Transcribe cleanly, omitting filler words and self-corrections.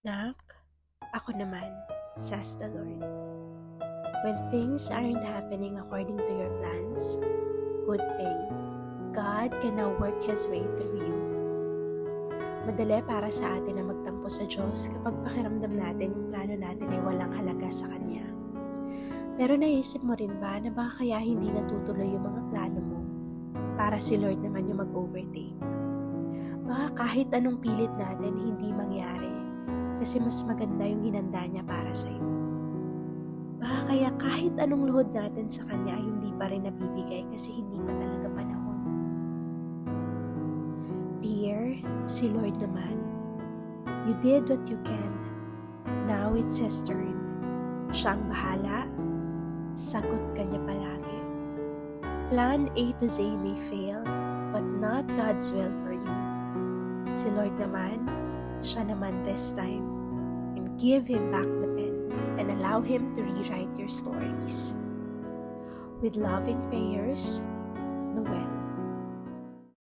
Nak, ako naman, says the Lord. When things aren't happening according to your plans, good thing. God can now work His way through you. Madali para sa atin na magtampo sa Diyos kapag pakiramdam natin yung plano natin ay walang halaga sa Kanya. Pero naisip mo rin ba na baka kaya hindi natutuloy yung mga plano mo para si Lord naman yung mag-overtake? Baka kahit anong pilit natin hindi mangyari kasi mas maganda yung hinanda niya para sa'yo. Baka kaya kahit anong luhod natin sa Kanya hindi pa rin nabibigay kasi hindi pa talaga panahon. Dear, si Lord naman, you did what you can. Now it's His turn. Siya ang bahala. Sagot ka niya palagi. Plan A to Z may fail, but not God's will for you. Si Lord naman, siya naman this time. And give Him back the pen and allow Him to rewrite your stories. With loving prayers, Noel.